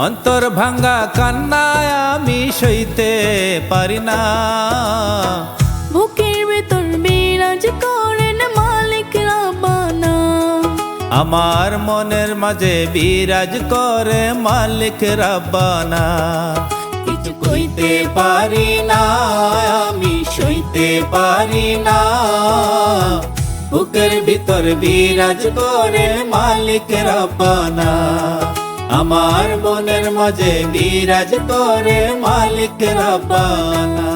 অন্তর ভাঙ্গা কান্নায় আমি সইতে পারি না। বুকের ভেতর বিরাজ করেন মালিক রাব্বানা। আমার মনের মাঝে বিরাজ করে মালিক রাব্বানা। কিছু কইতে পারি না, আমি সইতে পারি না। বুকের ভিতর বিরাজ করে মালিক রাব্বানা। আমার মনের মাঝে বিরাজ করে মালিক রাব্বানা।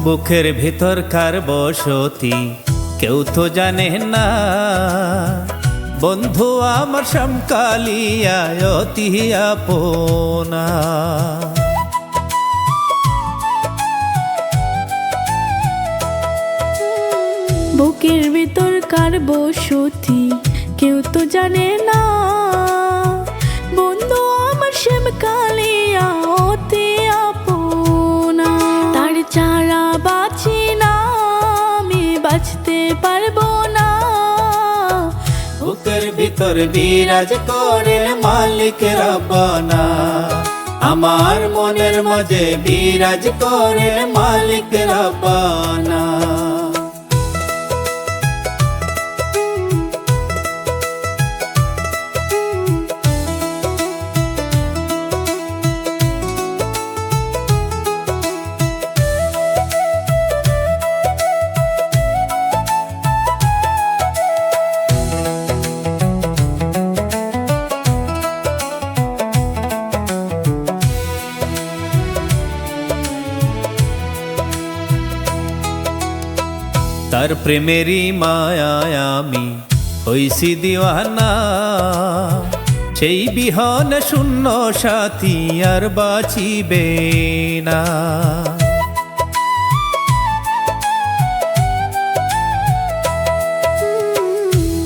বুকের ভিতর কার বসতি কেউ তো জানে না। বন্ধু আমার সমকালিয়া অতি আপনা। বুকের ভেতর কার বসতি কেউ তো জানে না। বন্ধু আমার শ্যামকালিয়া অতি আপনা। তার ছাড়া বাঁচি না, আমি বাঁচতে পারবো না। বুকের ভিতর বিরাজ করে মালিক রাব্বানা। আমার মনের মাঝে বিরাজ করে মালিক রাব্বানা। তার প্রেমেরই মায়ায় আমি হইছি দিওয়ানা। সেই বিহন শূন্য সাথী আর বাঁচিবে না।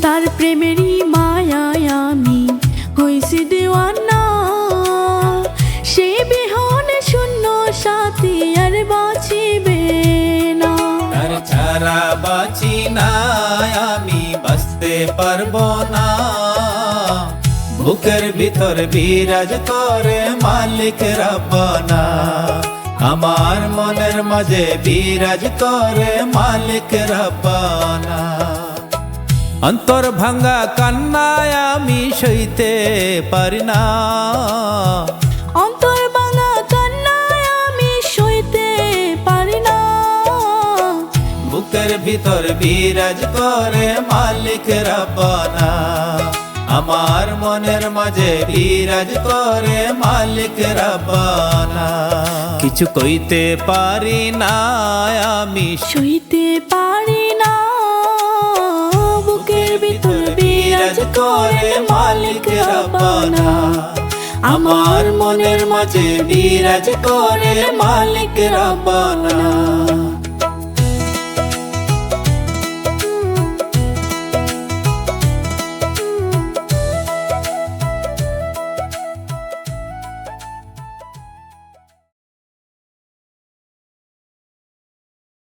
তার প্রেমেরই মায়ায় আমি হইছি দিওয়ানা। সে বিহনে শূন্য সাথী আর বাঁচিবে না। তার ছাড়া বাঁচি না, আমি বাঁচতে পারবো না। বুকের ভিতর বিরাজ করে মালিক রাব্বানা। আমার মনের মাঝে বিরাজ করে মালিক রাব্বানা। অন্তর ভাঙ্গা কান্নায় আমি সইতে পারি না। অন্তর ভাঙা কান্নায় আমি সইতে পারি না। বুকের ভিতর বিরাজ করে মালিক রাব্বানা। আমার মনের মাঝে বিরাজ করে মালিক রাব্বানা। কিছু কইতে পারি না, আমি সইতে পারি না। বুকের ভিতর বিরাজ করে মালিক রাব্বানা। আমার মনের মাঝে বিরাজ করে মালিক রাব্বানা।